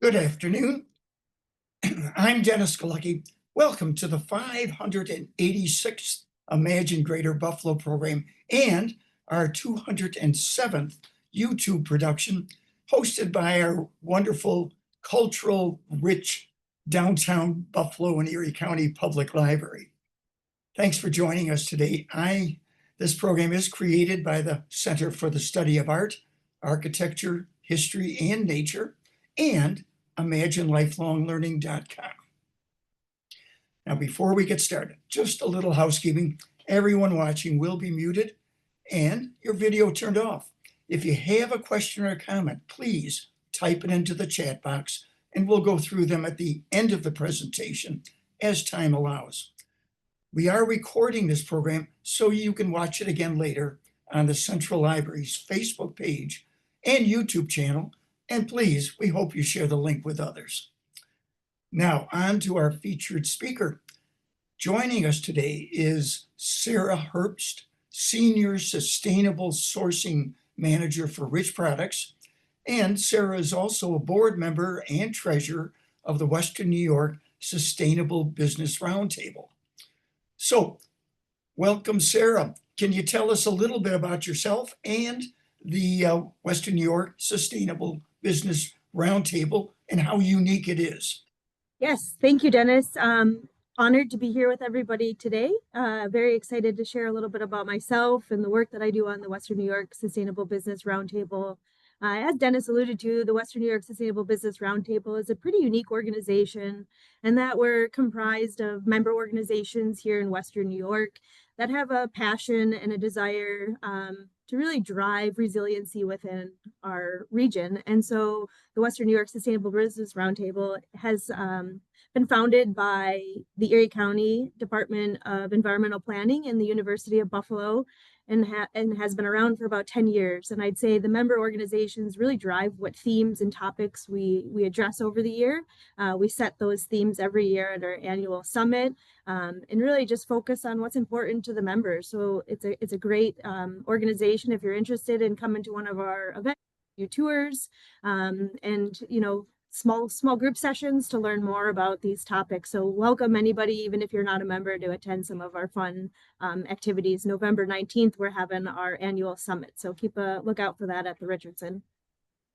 Good afternoon. I'm Dennis Galucki. Welcome to the 586th Imagine Greater Buffalo program and our 207th YouTube production, hosted by our wonderful, cultural, rich downtown Buffalo and Erie County Public Library. Thanks for joining us today. This program is created by the Center for the Study of Art, Architecture, History, and Nature, and ImagineLifelongLearning.com. Now, before we get started, just a little housekeeping. Everyone watching will be muted and your video turned off. If you have a question or a comment, please type it into the chat box and we'll go through them at the end of the presentation as time allows. We are recording this program so you can watch it again later on the Central Library's Facebook page and YouTube channel. And please, we hope you share the link with others. Now, on to our featured speaker. Joining us today is Sarah Herbst, Senior Sustainable Sourcing Manager for Rich Products. And Sarah is also a board member and treasurer of the Western New York Sustainable Business Roundtable. So, welcome, Sarah. Can you tell us a little bit about yourself and the Western New York Sustainable Business Roundtable and how unique it is? Yes, thank you, Dennis. Honored to be here with everybody today. Very excited to share a little bit about myself and the work that I do on the Western New York Sustainable Business Roundtable. As Dennis alluded to, the Western New York Sustainable Business Roundtable is a pretty unique organization, and that we're comprised of member organizations here in Western New York that have a passion and a desire to really drive resiliency within our region. And so the Western New York Sustainable Business Roundtable has been founded by the Erie County Department of Environmental Planning and the University of Buffalo, and has been around for about 10 years. And I'd say the member organizations really drive what themes and topics we address over the year. We set those themes every year at our annual summit, and really just focus on what's important to the members. So it's a great organization. If you're interested in coming to one of our events, tours, and small group sessions to learn more about these topics. So welcome anybody, even if you're not a member, to attend some of our fun activities. November 19th, we're having our annual summit. So keep a lookout for that at the Richardson.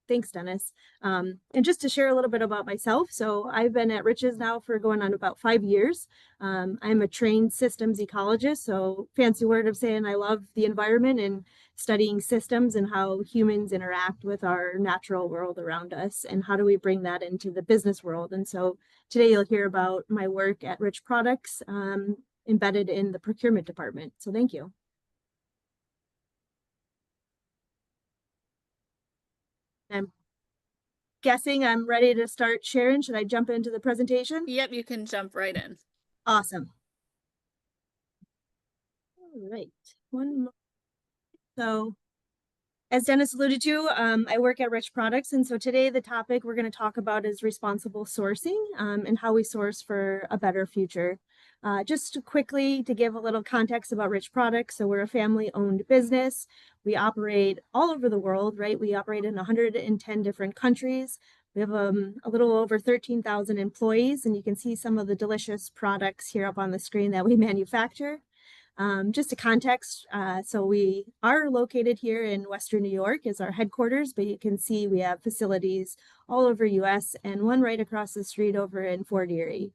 Thanks, Dennis. And just to share a little bit about myself. So I've been at Riches now for going on about 5 years. I'm a trained systems ecologist. So fancy word of saying I love the environment and studying systems and how humans interact with our natural world around us and how do we bring that into the business world. And so today you'll hear about my work at Rich Products, embedded in the procurement department. So thank you. I'm guessing I'm ready to start sharing. Should I jump into the presentation? Yep, you can jump right in. Awesome. All right. One more. So, as Dennis alluded to, I work at Rich Products. And so today the topic we're going to talk about is responsible sourcing and how we source for a better future. Just quickly to give a little context about Rich Products. So we're a family-owned business. We operate all over the world, right? We operate in 110 different countries. We have a little over 13,000 employees, and you can see some of the delicious products here up on the screen that we manufacture. Just a context, so we are located here in Western New York is our headquarters, but you can see we have facilities all over US and one right across the street over in Fort Erie.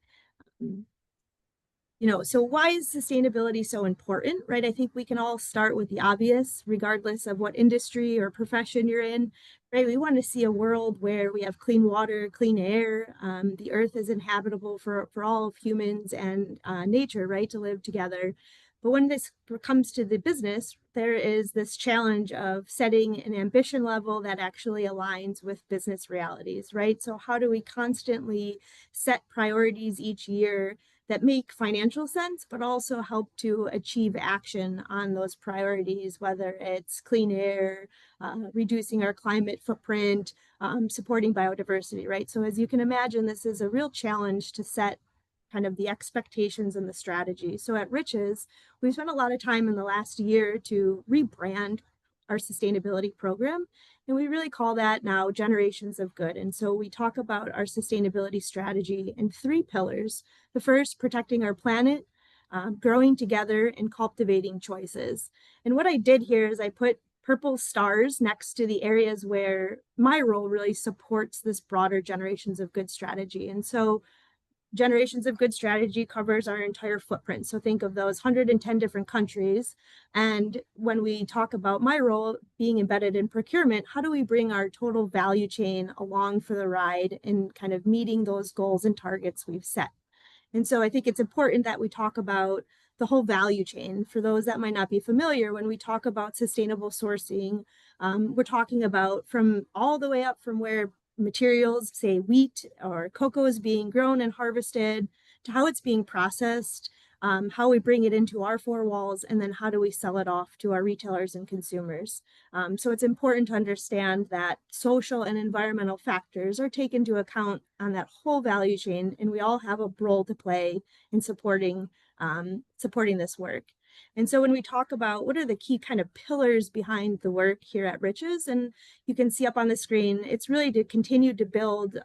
So why is sustainability so important, right? I think we can all start with the obvious, regardless of what industry or profession you're in, right? We want to see a world where we have clean water, clean air, the earth is inhabitable for all of humans and nature, right, to live together. But when this comes to the business, there is this challenge of setting an ambition level that actually aligns with business realities, right? So how do we constantly set priorities each year that make financial sense, but also help to achieve action on those priorities, whether it's clean air, reducing our climate footprint, supporting biodiversity, right? So as you can imagine, this is a real challenge to set kind of the expectations and the strategy. So at Riches, we've spent a lot of time in the last year to rebrand our sustainability program And we really call that now generations of good. And so we talk about our sustainability strategy in three pillars. The first, protecting our planet, growing together, and cultivating choices. And what I did here is I put purple stars next to the areas where my role really supports this broader generations of good strategy. And so generations of good strategy covers our entire footprint. So think of those 110 different countries. And when we talk about my role being embedded in procurement, how do we bring our total value chain along for the ride and kind of meeting those goals and targets we've set? And so I think it's important that we talk about the whole value chain. For those that might not be familiar, when we talk about sustainable sourcing, we're talking about from all the way up from where materials, say wheat or cocoa, is being grown and harvested, to how it's being processed, how we bring it into our four walls, and then how do we sell it off to our retailers and consumers. So it's important to understand that social and environmental factors are taken into account on that whole value chain, and we all have a role to play in supporting this work. And so when we talk about what are the key kind of pillars behind the work here at Riches, and you can see up on the screen, it's really to continue to build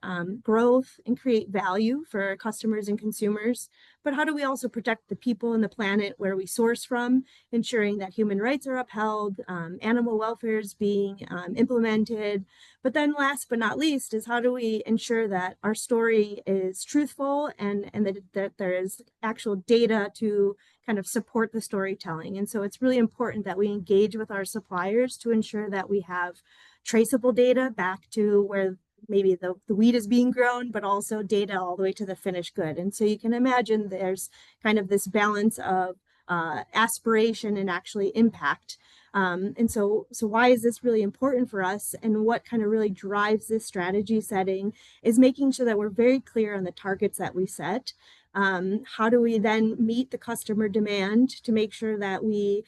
growth and create value for our customers and consumers. But how do we also protect the people and the planet where we source from, ensuring that human rights are upheld, animal welfare is being implemented. But then last but not least is how do we ensure that our story is truthful and that there is actual data to kind of support the storytelling. And so it's really important that we engage with our suppliers to ensure that we have traceable data back to where maybe the wheat is being grown, but also data all the way to the finished good. And so you can imagine there's kind of this balance of aspiration and actually impact. And so why is this really important for us, and what kind of really drives this strategy setting is making sure that we're very clear on the targets that we set. How do we then meet the customer demand to make sure that we,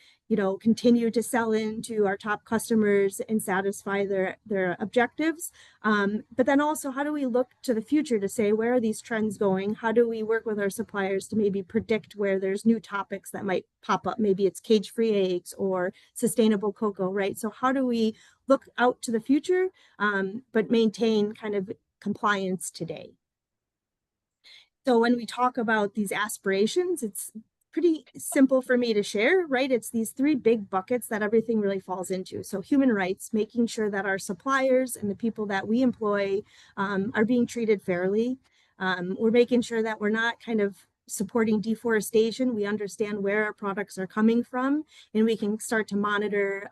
continue to sell into our top customers and satisfy their objectives? But then also, how do we look to the future to say, where are these trends going? How do we work with our suppliers to maybe predict where there's new topics that might pop up? Maybe it's cage-free eggs or sustainable cocoa, right? So how do we look out to the future, but maintain kind of compliance today? So when we talk about these aspirations, it's pretty simple for me to share, right? It's these three big buckets that everything really falls into. So human rights, making sure that our suppliers and the people that we employ are being treated fairly. We're making sure that we're not kind of supporting deforestation. We understand where our products are coming from, and we can start to monitor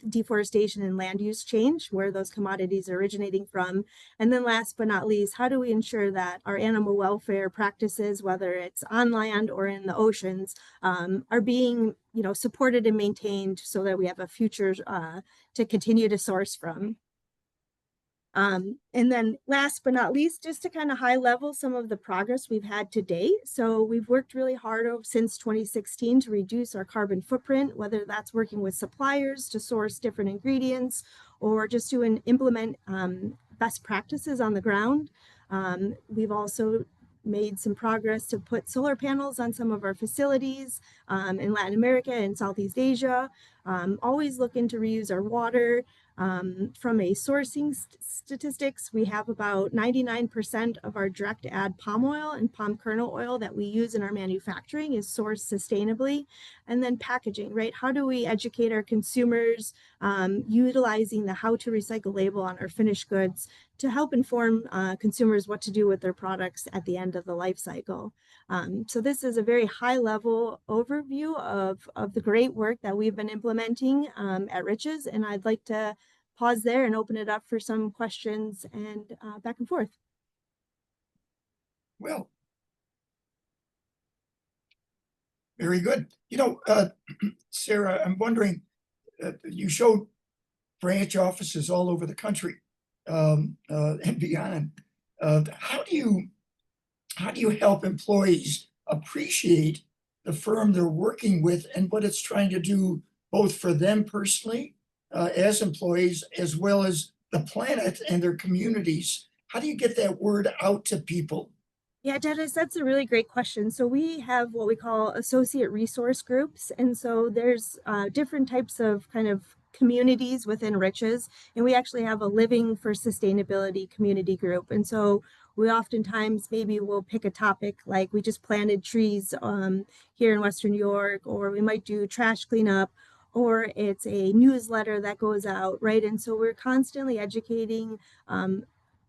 deforestation and land use change, where those commodities are originating from. And then last but not least, how do we ensure that our animal welfare practices, whether it's on land or in the oceans, are being supported and maintained so that we have a future to continue to source from. And then last but not least, just to kind of high level some of the progress we've had to date. So we've worked really hard since 2016 to reduce our carbon footprint, whether that's working with suppliers to source different ingredients or just to implement best practices on the ground. We've also made some progress to put solar panels on some of our facilities in Latin America and Southeast Asia. Always looking to reuse our water. From a sourcing statistics, we have about 99% of our direct add palm oil and palm kernel oil that we use in our manufacturing is sourced sustainably. And then packaging, right? How do we educate our consumers utilizing the how to recycle label on our finished goods to help inform consumers what to do with their products at the end of the life cycle? So this is a very high level overview of the great work that we've been implementing at Riches, and I'd like to pause there and open it up for some questions and back and forth. Well, very good. Sarah, I'm wondering, you showed branch offices all over the country and beyond. How do you help employees appreciate the firm they're working with and what it's trying to do, both for them personally as employees, as well as the planet and their communities? How do you get that word out to people? Yeah, Dennis, that's a really great question. So we have what we call associate resource groups. And so there's different types of kind of communities within Riches, and we actually have a Living for Sustainability community group. And so we oftentimes maybe will pick a topic, like we just planted trees here in Western New York, or we might do trash cleanup, or it's a newsletter that goes out, right? And so we're constantly educating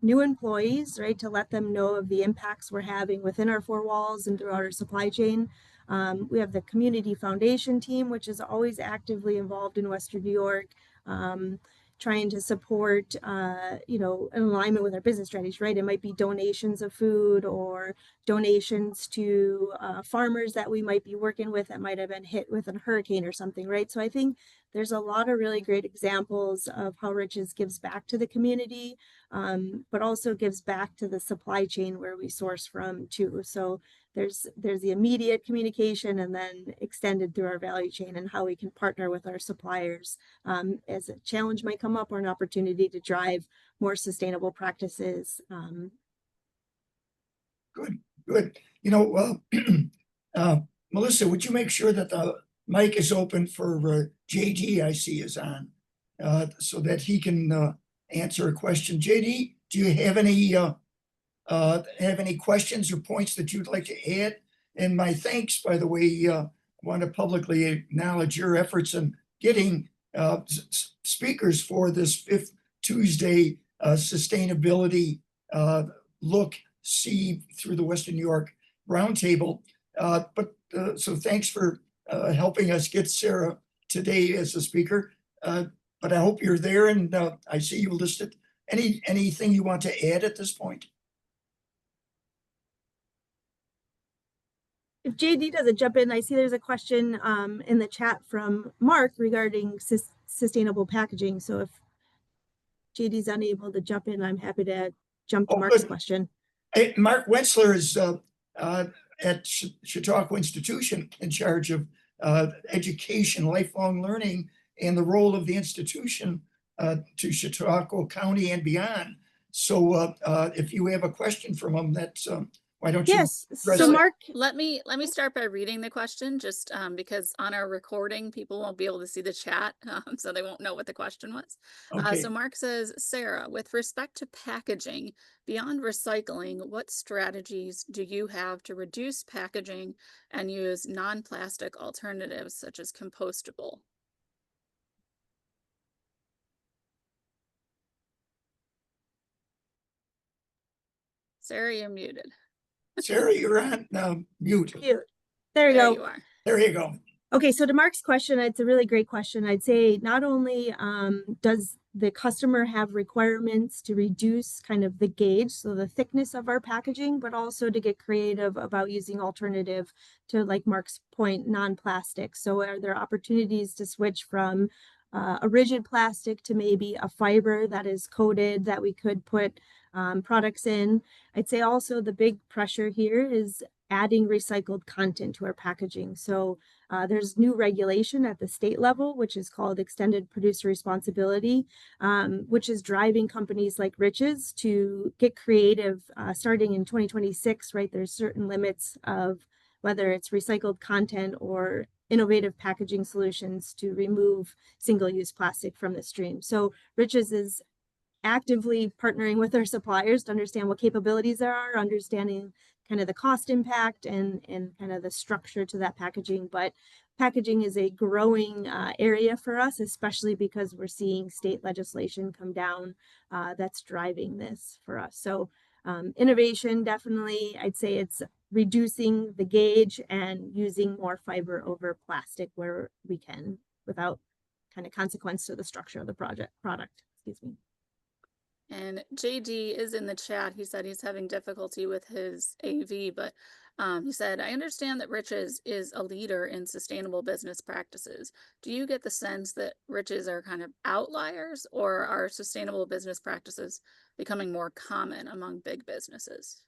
new employees, right, to let them know of the impacts we're having within our four walls and throughout our supply chain. We have the Community Foundation team, which is always actively involved in Western New York, trying to support, in alignment with our business strategies, right? It might be donations of food or donations to farmers that we might be working with that might have been hit with a hurricane or something, right? So I think there's a lot of really great examples of how Riches gives back to the community, but also gives back to the supply chain where we source from too. So there's the immediate communication, and then extended through our value chain, and how we can partner with our suppliers as a challenge might come up, or an opportunity to drive more sustainable practices. Good. Melissa, would you make sure that the mic is open for JD? I see is on, so that he can answer a question. JD, do you have any questions or points that you'd like to add? And my thanks, by the way, I want to publicly acknowledge your efforts in getting speakers for this 5th Tuesday sustainability look, see through the Western New York Roundtable. So thanks for helping us get Sarah today as a speaker. But I hope you're there, and I see you listed. Anything you want to add at this point? If JD doesn't jump in, I see there's a question in the chat from Mark regarding sustainable packaging. So if JD's unable to jump in, I'm happy to jump to Mark's question. Hey, Mark Wentzler is at Chautauqua Institution in charge of education, lifelong learning, and the role of the institution to Chautauqua County and beyond. So if you have a question from him, that's why don't you? Yes. So Mark, let me start by reading the question, just because on our recording, people won't be able to see the chat, so they won't know what the question was. Okay. So Mark says, Sarah, with respect to packaging, beyond recycling, what strategies do you have to reduce packaging and use non-plastic alternatives such as compostable? Sarah, you're muted. Sarah, you're on mute. There you go. You are. There you go. Okay, so to Mark's question, it's a really great question. I'd say not only does the customer have requirements to reduce kind of the gauge, so the thickness of our packaging, but also to get creative about using alternative to, like Mark's point, non-plastic. So are there opportunities to switch from a rigid plastic to maybe a fiber that is coated that we could put products in? I'd say also the big pressure here is adding recycled content to our packaging. So there's new regulation at the state level, which is called Extended Producer Responsibility, which is driving companies like Riches to get creative starting in 2026, right? There's certain limits of whether it's recycled content or innovative packaging solutions to remove single-use plastic from the stream. So Riches is actively partnering with our suppliers to understand what capabilities there are, understanding kind of the cost impact and kind of the structure to that packaging. But packaging is a growing area for us, especially because we're seeing state legislation come down that's driving this for us. So innovation, definitely, I'd say it's reducing the gauge and using more fiber over plastic where we can without kind of consequence to the structure of the product, excuse me. And JD is in the chat. He said he's having difficulty with his AV, but he said, I understand that Riches is a leader in sustainable business practices. Do you get the sense that Riches are kind of outliers, or are sustainable business practices becoming more common among big businesses?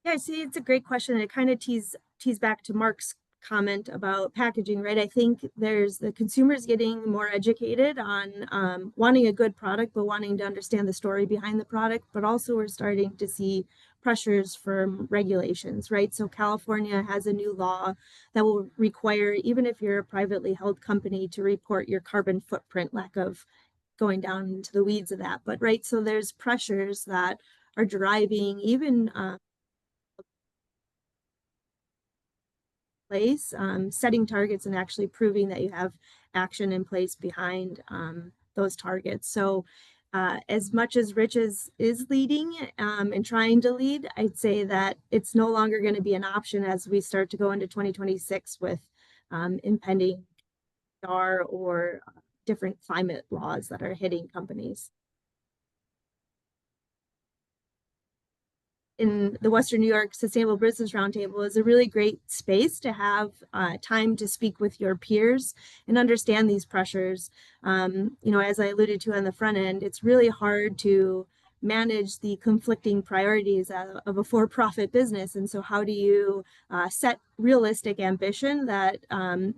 Yeah, see, it's a great question. It kind of tees back to Mark's comment about packaging, right? I think there's the consumers getting more educated on wanting a good product, but wanting to understand the story behind the product. But also we're starting to see pressures from regulations, right? So California has a new law that will require, even if you're a privately held company, to report your carbon footprint, lack of going down into the weeds of that. But right, so there's pressures that are driving even place, setting targets and actually proving that you have action in place behind those targets. So as much as Rich is leading and trying to lead, I'd say that it's no longer going to be an option as we start to go into 2026 with impending DAR or different climate laws that are hitting companies. In the Western New York Sustainable Business Roundtable is a really great space to have time to speak with your peers and understand these pressures. You know, as I alluded to on the front end, it's really hard to manage the conflicting priorities of a for-profit business. And so how do you set realistic ambition that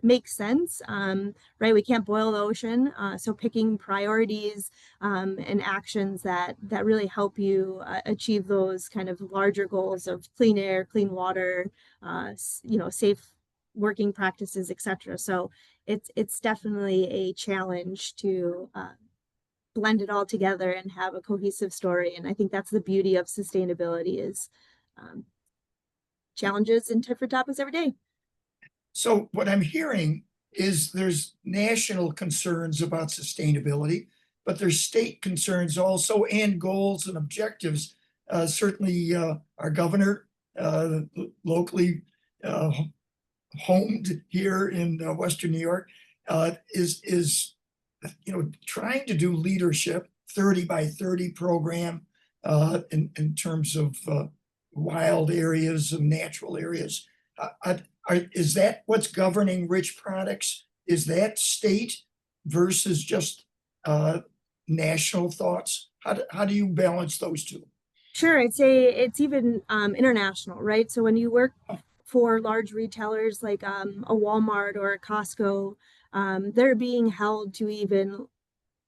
makes sense, right? We can't boil the ocean. So picking priorities and actions that really help you achieve those kind of larger goals of clean air, clean water, you know, safe working practices, etc. So it's definitely a challenge to blend it all together and have a cohesive story. And I think that's the beauty of sustainability is challenges and different topics every day. So what I'm hearing is there's national concerns about sustainability, but there's state concerns also and goals and objectives. Certainly our governor locally homed here in Western New York is you know, trying to do leadership 30 by 30 program in terms of wild areas and natural areas. Is that what's governing Rich Products? Is that state versus just national thoughts? How do you balance those two? Sure, I'd say it's even international, right? So when you work for large retailers like a Walmart or a Costco, they're being held to even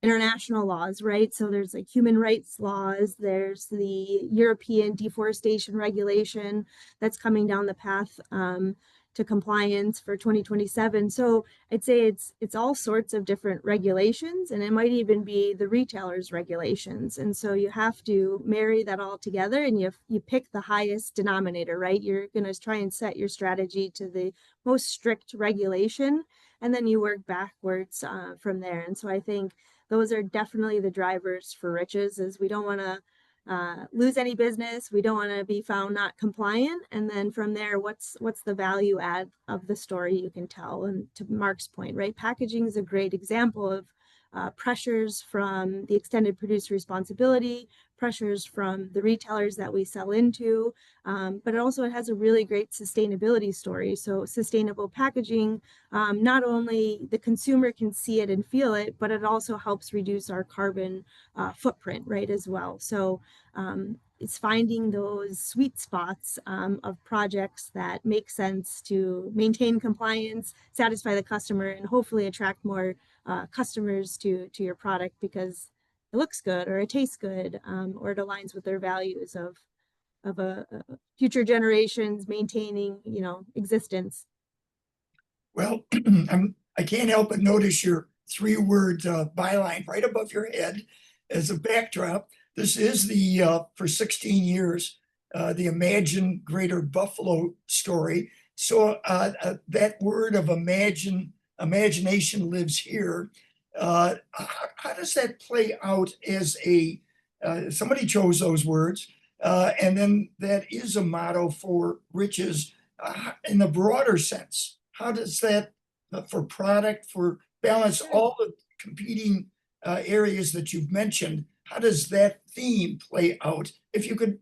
international laws, right? So there's like human rights laws, there's the European deforestation regulation that's coming down the path to compliance for 2027. So I'd say it's all sorts of different regulations, and it might even be the retailers' regulations. And so you have to marry that all together, and you pick the highest denominator, right? You're going to try and set your strategy to the most strict regulation, and then you work backwards from there. And so I think those are definitely the drivers for Riches, is we don't want to lose any business. We don't want to be found not compliant. And then from there, what's the value add of the story you can tell? And to Mark's point, right? Packaging is a great example of pressures from the extended producer responsibility, pressures from the retailers that we sell into, but it has a really great sustainability story. So sustainable packaging, not only the consumer can see it and feel it, but it also helps reduce our carbon footprint, right, as well. So it's finding those sweet spots of projects that make sense to maintain compliance, satisfy the customer, and hopefully attract more customers to your product because it looks good or it tastes good or it aligns with their values of a future generations maintaining, you know, existence. Well, I can't help but notice your 3-word byline right above your head as a backdrop. This is the for 16 years the Imagine Greater Buffalo story. So that word of imagination lives here. How does that play out as a somebody chose those words, and then that is a motto for Riches in the broader sense? How does that for product, for balance, all the competing areas that you've mentioned? How does that theme play out? If you could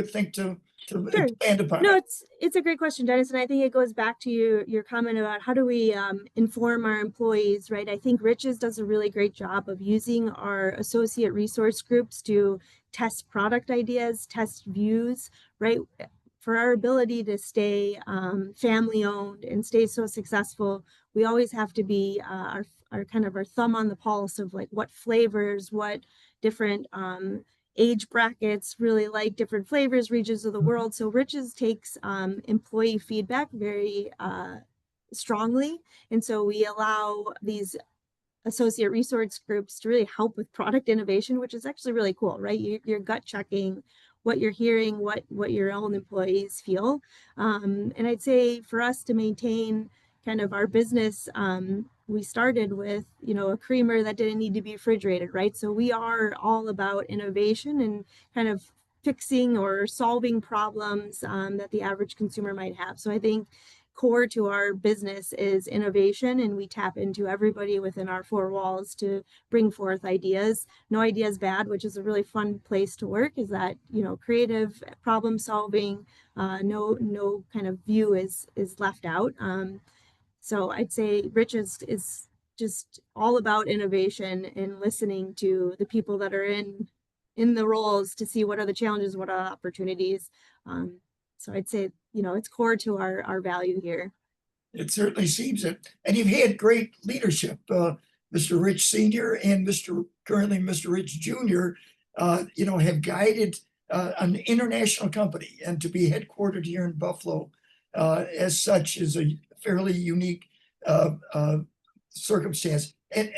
think to Sure. expand upon No, it. it's a great question, Dennis, and I think it goes back to your comment about how do we inform our employees, right? I think Riches does a really great job of using our associate resource groups to test product ideas, test views, right? For our ability to stay family owned and stay so successful, we always have to be our kind of our thumb on the pulse of like what flavors, what different age brackets really like different flavors, regions of the world. So Riches takes employee feedback very strongly. And so we allow these associate resource groups to really help with product innovation, which is actually really cool, right? You're gut checking what you're hearing, what your own employees feel. And I'd say for us to maintain kind of our business, we started with, a creamer that didn't need to be refrigerated, right? So we are all about innovation and kind of fixing or solving problems that the average consumer might have. So I think core to our business is innovation, and we tap into everybody within our four walls to bring forth ideas. No idea is bad, which is a really fun place to work, is that, creative problem solving, no kind of view is left out. So I'd say Rich is just all about innovation and listening to the people that are in the roles to see what are the challenges, what are the opportunities. So I'd say, it's core to our value here. It certainly seems it. And you've had great leadership. Mr. Rich Sr. and currently Mr. Rich Jr., have guided an international company, and to be headquartered here in Buffalo as such is a fairly unique circumstance. And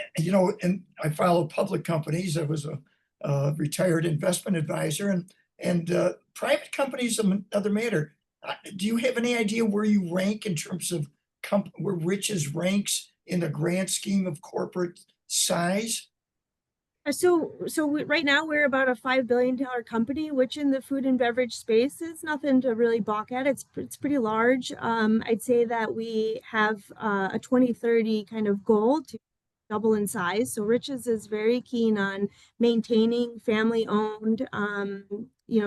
I follow public companies. I was a retired investment advisor, and private companies another matter. Do you have any idea where you rank in terms of where Rich's ranks in the grand scheme of corporate size? So right now we're about a $5 billion company, which in the food and beverage space is nothing to really balk at. It's pretty large. I'd say that we have a 2030 kind of goal to double in size. So Rich's is very keen on maintaining family-owned,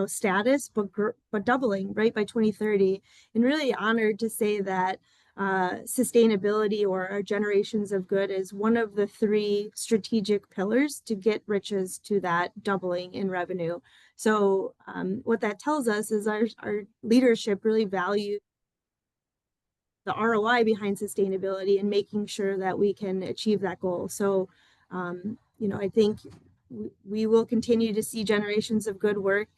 status, but doubling right by 2030. And really honored to say that sustainability or our generations of good is one of the 3 strategic pillars to get Rich's to that doubling in revenue. So what that tells us is our leadership really values the ROI behind sustainability and making sure that we can achieve that goal. So, I think we will continue to see generations of good work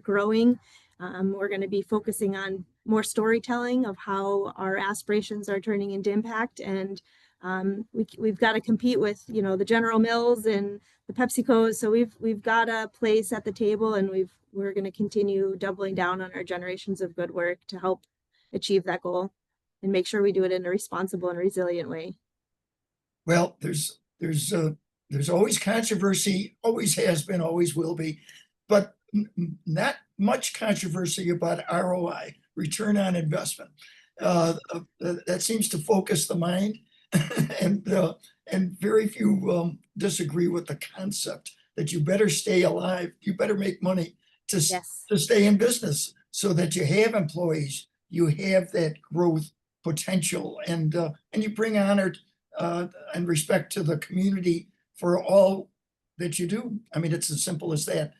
growing. We're going to be focusing on more storytelling of how our aspirations are turning into impact. And we've got to compete with, the General Mills and the PepsiCos. So we've got a place at the table, and we're going to continue doubling down on our generations of good work to help achieve that goal and make sure we do it in a responsible and resilient way. Well, there's always controversy, always has been, always will be, but not much controversy about ROI, return on investment. That seems to focus the mind, and very few disagree with the concept that you better stay alive, you better make money to stay in business, so that you have employees, you have that growth potential, and you bring honor and respect to the community for all that you do. I mean, it's as simple as that.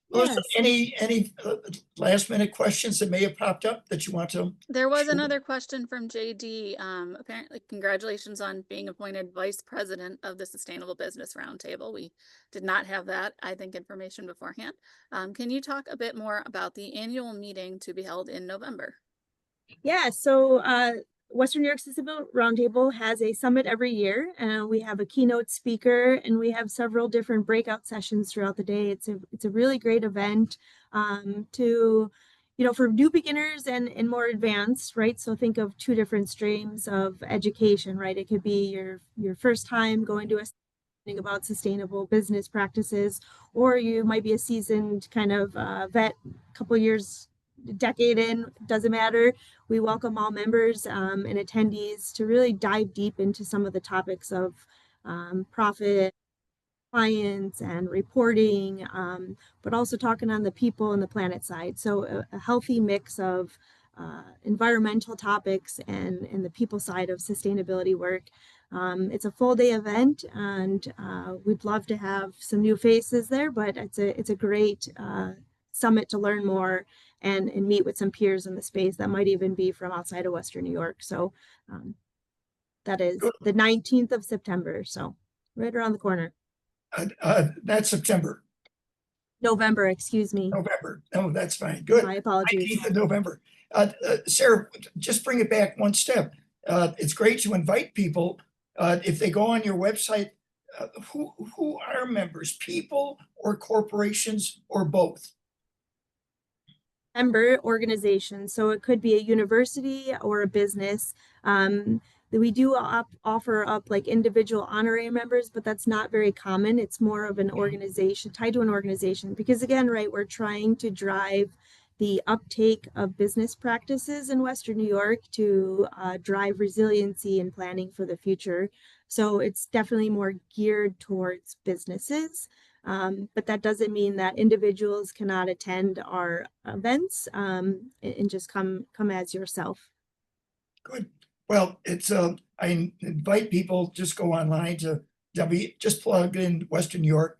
Melissa, any last minute questions that may have popped up that you want to? There was another question from JD. Apparently, congratulations on being appointed Vice President of the Sustainable Business Roundtable. We did not have that, I think, information beforehand. Can you talk a bit more about the annual meeting to be held in November? Yeah, so Western New York Sustainable Roundtable has a summit every year, and we have a keynote speaker, and we have several different breakout sessions throughout the day. It's a really great event for new beginners and more advanced, right? So think of 2 different streams of education, right? It could be your first time going to about sustainable business practices, or you might be a seasoned kind of vet, couple years, decade in, doesn't matter. We welcome all members and attendees to really dive deep into some of the topics of profit, clients, and reporting, but also talking on the people and the planet side. So a healthy mix of environmental topics and the people side of sustainability work. It's a full day event, and we'd love to have some new faces there, but it's a great summit to learn more and meet with some peers in the space that might even be from outside of Western New York. So that is the 19th of September. So right around the corner. That's September. November, excuse me. November. Oh, that's fine. Good. My apologies. 19th of November. Sarah, just bring it back one step. It's great to invite people. If they go on your website, who are members, people or corporations or both? Member organization. So it could be a university or a business. We do offer up like individual honorary members, but that's not very common. It's more of an organization, tied to an organization, because again, right, we're trying to drive the uptake of business practices in Western New York to drive resiliency and planning for the future. So it's definitely more geared towards businesses. But that doesn't mean that individuals cannot attend our events and just come as yourself. Good. Well, it's I invite people, just go online to just plug in Western New York,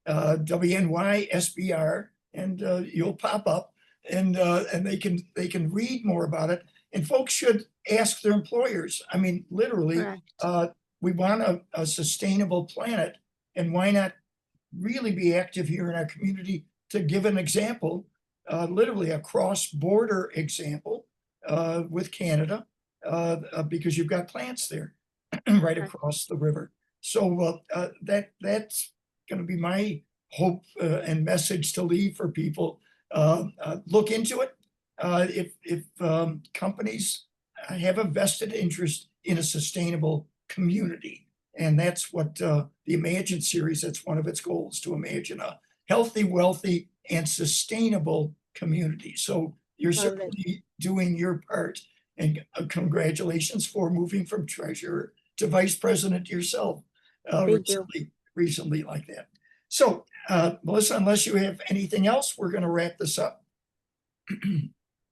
WNY SBR, and you'll pop up, and they can read more about it. And folks should ask their employers. I mean, literally, we want a sustainable planet, and why not really be active here in our community to give an example, literally a cross-border example with Canada, because you've got plants there right across the river. So that's going to be my hope and message to leave for people. Look into it. If companies have a vested interest in a sustainable community, and that's what the Imagine series, that's one of its goals, to imagine a healthy, wealthy, and sustainable community. So you're certainly doing your part, and congratulations for moving from treasurer to vice president yourself recently like that. So Melissa, unless you have anything else, we're going to wrap this up.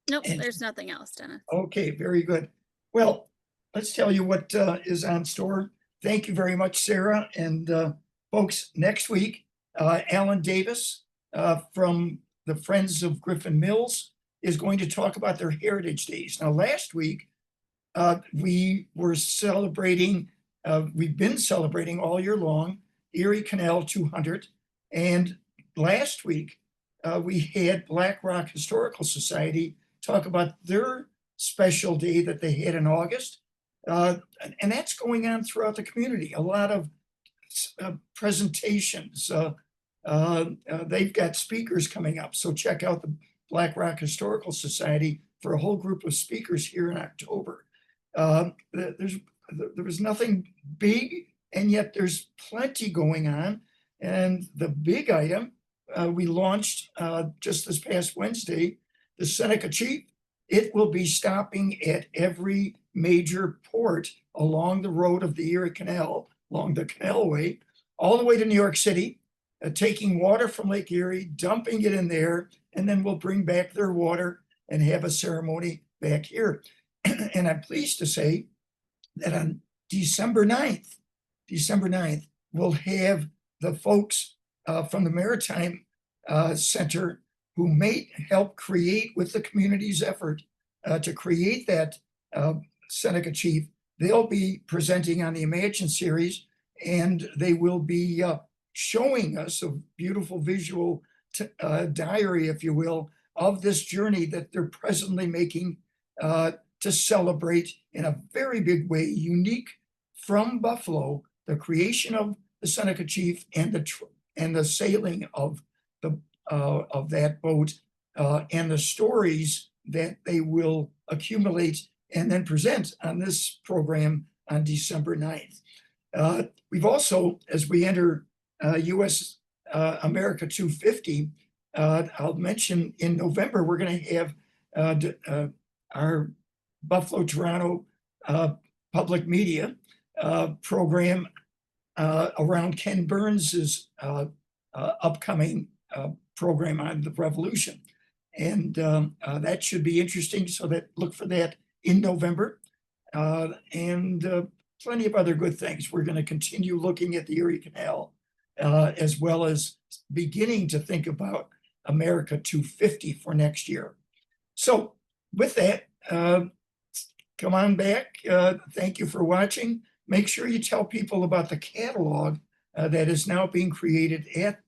Nope, there's nothing else, Dennis. Okay, very good. Well, let's tell you what is on store. Thank you very much, Sarah. And folks, next week, Alan Davis from the Friends of Griffin Mills is going to talk about their Heritage Days. Now, last week, we were celebrating, we've been celebrating all year long, Erie Canal 200. And last week, we had Black Rock Historical Society talk about their special day that they had in August. And that's going on throughout the community. A lot of presentations. They've got speakers coming up. So check out the Black Rock Historical Society for a whole group of speakers here in October. There was nothing big, and yet there's plenty going on. And the big item, we launched just this past Wednesday, the Seneca Chief. It will be stopping at every major port along the road of the Erie Canal, along the Canalway, all the way to New York City, taking water from Lake Erie, dumping it in there, and then we'll bring back their water and have a ceremony back here. And I'm pleased to say that on December 9th, we'll have the folks from the Maritime Center who may help create, with the community's effort to create that Seneca Chief. They'll be presenting on the Imagine series, and they will be showing us a beautiful visual diary, if you will, of this journey that they're presently making to celebrate in a very big way, unique from Buffalo, the creation of the Seneca Chief and the sailing of that boat and the stories that they will accumulate and then present on this program on December 9th. We've also, as we enter US America 250, I'll mention in November, we're going to have our Buffalo Toronto public media program around Ken Burns's upcoming program on the revolution. And that should be interesting. So look for that in November. And plenty of other good things. We're going to continue looking at the Erie Canal, as well as beginning to think about America 250 for next year. So with that, come on back. Thank you for watching. Make sure you tell people about the catalog that is now being created at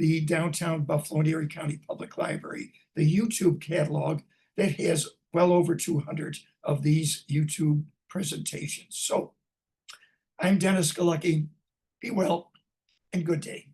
the downtown Buffalo and Erie County Public Library, the YouTube catalog that has well over 200 of these YouTube presentations. So I'm Dennis Galucki. Be well and good day.